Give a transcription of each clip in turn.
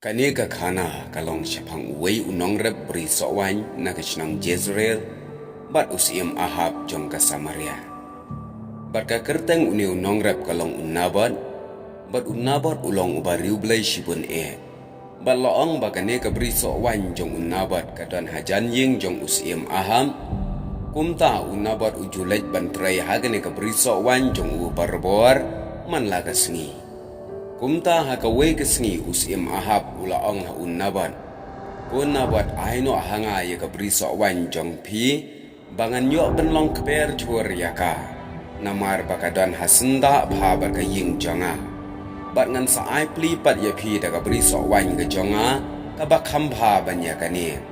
Kani ka khana kalong syapang uway unong rep beri sowan na kasnang Jezreel bat usim Ahab jong ka Samaria. Bat ka kerteng uni unong rep kalong unabat bat unabat ulong ubariu blay shibun bat loong bakane ka beri sowan jong unabat kadan hajan ying jong usim Ahab kumta unabat ujulej bantray hagane ka beri sowan jong ubarbor man laga sengi. Kumta hakaway kasngi usim Ahab ulaong haunabat. Unabat ayno hanga ya kabriso wan jong pi bangan yo benlong keper chur yaka. Namar bakadan hasenda bha bakaying jonga. Bat ngan sa ai pli pat ya pi da kabriso wan ke jonga kabak hamba banyakani.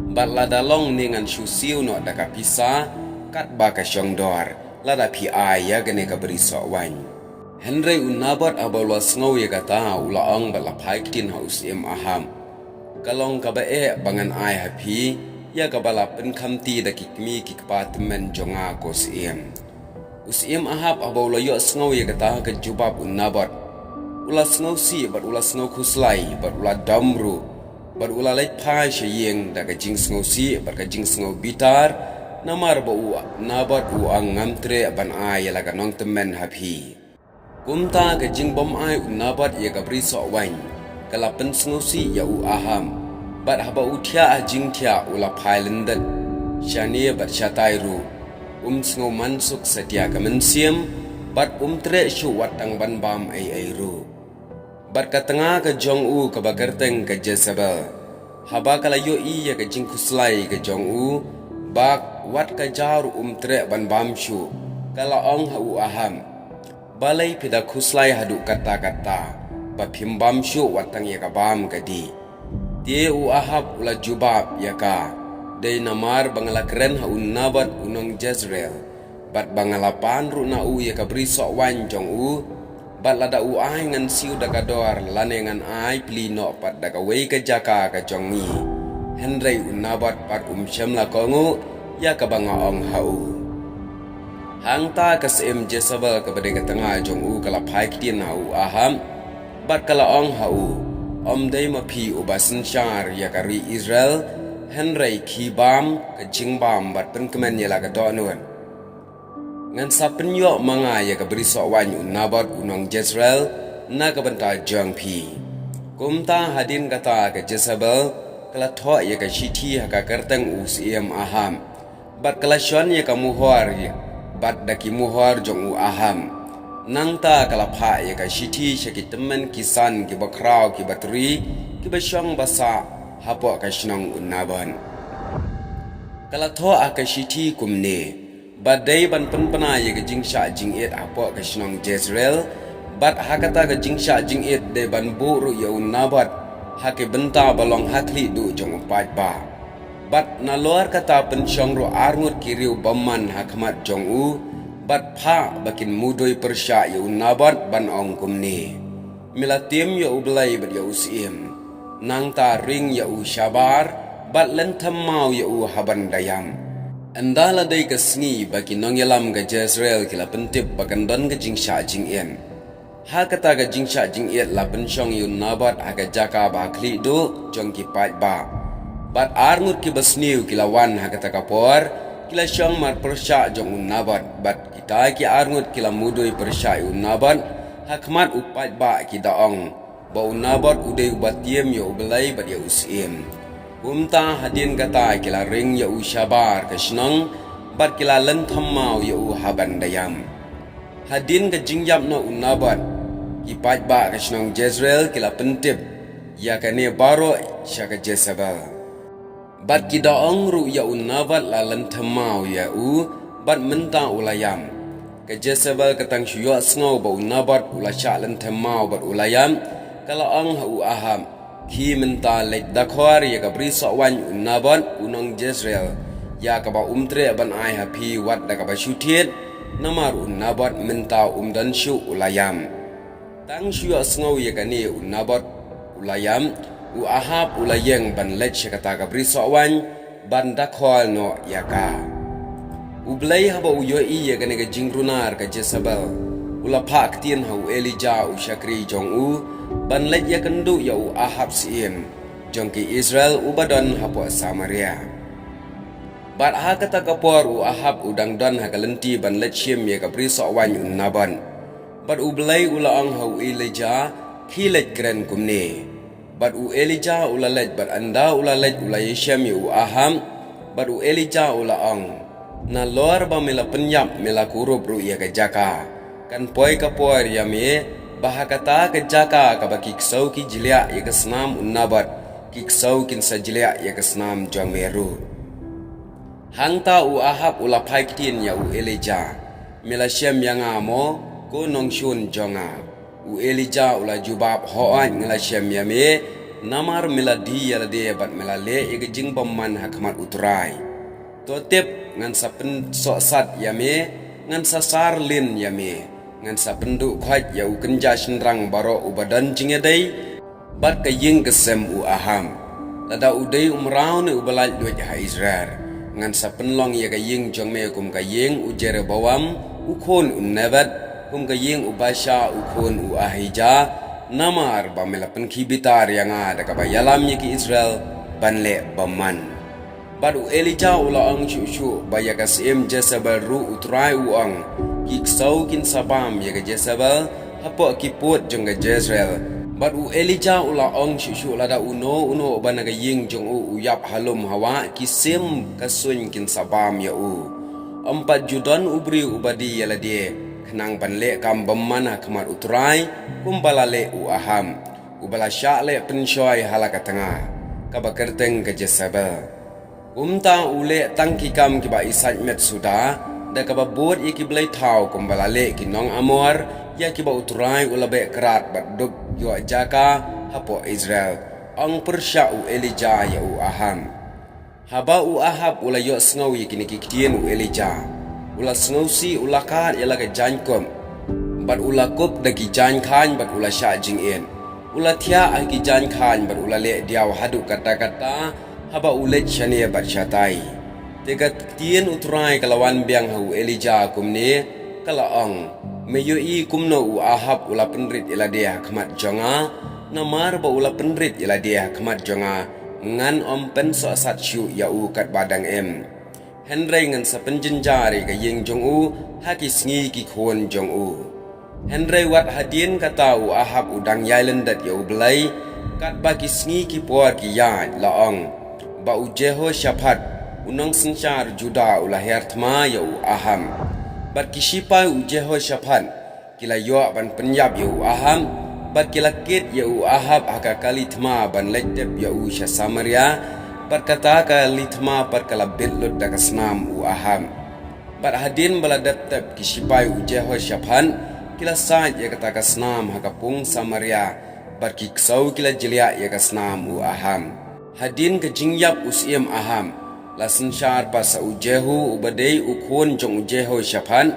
Bat ladalong ni ngan syusiu no da kapisa kat bakasyong dor lada pi ay ya gane kabriso wan. Henry unabat abalwa sngaw ya kata ulaang balapai kitin haus Aham. Kalong kabae bangan ay hapi ya kabala penkamti da kikmi kikpatmen jonga kos Usim Ahab abalwa yo sngaw ya kata ke jubab unabat. Ula sngaw si bat ula sngaw kuslai bat ula damru bat ula lait pai syeng da ke jing sngaw si bat ke jing sngaw bitar namar ba u nabat u ang ngamtre ban ay la kanong temen hapi. Kumta ke jing bom ai unabat ya kabri sowan kala pensngusi ya u Aham bat haba utia jing tia ula pailendet syani bat syatairu sngo mansuk setia kemensiam bat tre syu watang ban bam ai ru bat ka tengah ke jong u ke bagerteng ke Jezebel haba kala yo i ya ke jing kuslai ke jong u bak wat ka jar tre ban bam syu kala ong ha u Aham balai pida kuslai hadu kata-kata bapim bam syu watang ya kabam kadi tie u Ahab ula jubab ya ka dai namar bangala keren ha unabat unong Jezreel bat bangala panru na u ya kabri sowan jong u bat lada u ai ngan siu dagador lane ngan ai plino pat daga wei ke jaka ka jongi Henry unabat pat syamla kongu ya ka banga ong hau Hangta kasim Jezebel kepada ke tengah jong u kala pai kitin hau Aham bat kala ong hau dai mapi ubasin syar ya kari Israel Henry kibam ke jingbam bat penkemen ya la ka donun ngan sapen yo manga ya ka beri sowan unabat unong Jezreel na ka benta jong pi kumta hadin kata ke Jezebel kala tho ya ka shiti ha ka kerteng usim Aham bat kala syon ya ka muhor bat daki muhar jong u Aham nangta kalapha ya ka shiti syaki temen kisan ki bakrau ki batri ki basyang basa hapo ka shnong unaban kala tho aka shiti kumne badai ban penpena ya ka jingsha jingit hapo ka shnong Jezreel bat hakata ka jingsha jingit de ban buru ya unabat hake benta balong hakli du jong pat ba bat na luar kata pensyong ro arngut kiriu baman hakmat jong u bat pha bakin mudoi persya ya unabat ban ong kumni milatim ya ublai bat ya usim nang ta ring ya u syabar bat lentam mau ya u haban dayam andala dai kasni bakin nong yalam ga Jezreel kila pentip bakan don ga jingsha jingien ha kata ga jingsha jingiet la pensyong ya unabat aga jaka ba kli do jong ki pat ba bat arngut ki basniu kilawan hakata kapor kila syang mar persya jong unabat bat kita ki arngut kila mudoi persya unabat hakmat upat ba ki daong ba unabat udai ubatiem ya ubelai bat ya usim umta hadin kata kila ring ya usyabar kasnang bat kila lentham mau ya haban dayam hadin ka jingjap no unabat ki pat ba kasnang Jezreel kila pentip ya kane baro syaka Jezebel bat ki daong ru ya unabat la lentamau ya bat menta ulayam ke Jezebel katang syuya sngaw ba unabat ula sya lentamau bat ulayam kala ang hu Aham ki menta lek dakhwar ya kabri sowan unabat unong Jezreel ya ka ba tre ban ai hapi wat da ka ba syutit namar unabat menta dan syu ulayam tang syuya sngaw ya kani unabat ulayam u Ahab ulayeng ban lech kata ka beri sowan ban dakhwal no yaka ublai haba u yo i ya kane ka jingrunar ka Jezebel ula pak tien hau Elijah u Syakri jong u ban let ya kendu ya u Ahab siem jong ki Israel u badon hapo Samaria. Bat ha kata kapor u Ahab udang don ha kalenti ban let siem ya kapri sokwan un naban. Bat u belai ula ang hau Elijah kilet keren kumne. Bat u Elijah ula let bat anda ula let ula yeshem ya u Aham. Bat u Elijah ula ang na lor ba mila penyap mila kurub ru ya kejaka. Kan poi kapor ya me bahakata kejaka kabaki kisau ki jilia ya kesnam un nabat. Kiksau kin sajilia ya kesnam jong meru. Hangta u Ahab ula paikitin ya u Elijah. Mila shem yang amo ko nong shun jonga. U Elijah ula jubab hoan ngala shem ya me namar mila di ya lade bat mila le ya jing paman hakmat utrai. Totep ngan sapen sat ya me ngan sasar lin ya me ngan sapendu khwat ya u kenja shinrang baro u badan jingedai bat ka ying kesem u Aham. Lada udai umrau ni u balaj duit ha Israel. Ngan sa penlong ya kaying jong me kum kaying u Jeroboam u khon u Nebat kum kaying u Basha u khon u Ahijah namar ba mela penkibitar yang ada ka bayalam ya ki Israel banle baman. Bat u Elijah ula ang shu baya kasim Jezebel ru utrai u ang kiksau kin sabam ya ka Jezebel hapo kiput jong ka Jezreel. Bat u Elijah ula ong shu lada uno banaga ying jong u yap halum hawa kisim kasun kin sabam ya u. 4 judan ubri ubadi yala dia kenang banle kam bemana kemat utrai kumbalale u Aham. Ubala syakle penshoy halaka tengah kabakerteng ke Jezebel. Umta ule tangki kam kiba isat met suda da kababot iki blai tau kumbalale kinong amor ya kiba utrai ulabe kerat baduk yo jaka hapo Israel ang persya u Elijah ya u Aham. Haba u Ahab ula yo sngau ya kini kikdien u Elijah ula sngau si ula kat ya laga jankom bat ula kup dagi jan khan bat ula sya jingin ula thia aki jan khan bat ula le diaw hadu kata-kata haba ulet syane bat syatai tega kikdien utrai kalawan biang hu Elijah kumne kalaang Meyoi kumno u Ahab ula penrit ila dia kemat jonga namar ba ula penrit ila dia kemat jonga ngan ompen so sat syu ya u kat badang em Henry ngan sa penjenjari ka ying jong u haki sngi ki khon jong u Henry wat hadien kata u Ahab udang yailen dat ya u belai kat baki sngi ki por ki ya laong ba u Jehoshaphat unang sensyar Juda ula hertma ya u Aham. Bat kishipa u Jehoshaphat kila yo ban penyap ya u Aham bat kila kit ya u Ahab haka kali thma ban lectep ya u Samaria bat kata kali thma par kala bitlut da kasnam u Aham bat hadin bala daptep kishipa u Jehoshaphat kila saj ya kata kasnam haka pung Samaria bat kiksau kila jelia ya kasnam u Aham hadin ke jingyap usiem Aham lasen syar pas ujehu ubadei ukun jong ujehu Shaphan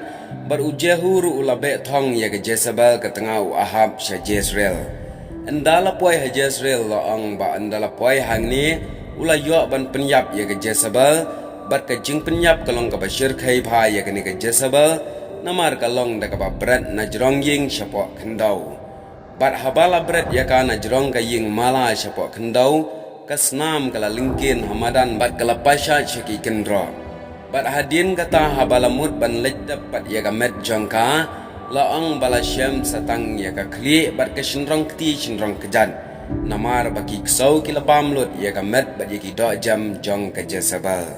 bar ujehu ru ulabe thong ya ke Jezebel ke tengah u Ahab sya Jezreel endala poi ha Jezreel laang ba endala poi hangni ula yo ban penyap ya ke Jezebel bat ke jing penyap kalong ka bashir khai bha ya ke ni ke Jezebel namar kalong da ka ba brat na jrong ying syapo khendau bat habala brat ya ka na jrong ka ying mala syapo khendau kasnam kala lingkin hamadan bat kala pasha cheki kendro bat hadin kata habalamut ban lectap pat ya gamet jongka laang balashem satang ya ka kli bat ke shinrong kti shinrong kejan namar baki ksau kila bamlut ya gamet bat ya ki do jam jong ke Jezebel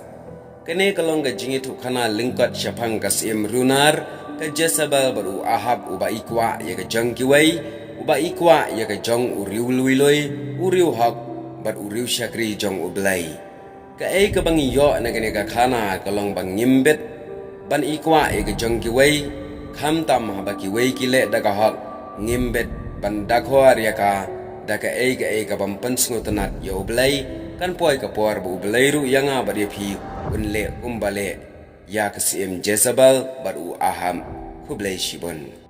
kene kalong ga jingi tu kana lingkot syapang kasim runar ke Jezebel baru Ahab uba ikwa ya ke jong kiwai uba ikwa ya ke jong uriu luiloi uriu hak bat uriu Syakri jong ublai ka ei ka bangi yo na gane ka khana kalong bang nyimbet ban ikwa e ka jong ki wei kham tam ha ba ki wei ki le da ka hak nyimbet ban da khwar ya ka da ka ei ka bam pan sngo tanat yo ublai kan poi ka por bu ublai ru yanga ba de phi un le kumbale ya ka sim Jezebel bat u Aham kublai shibon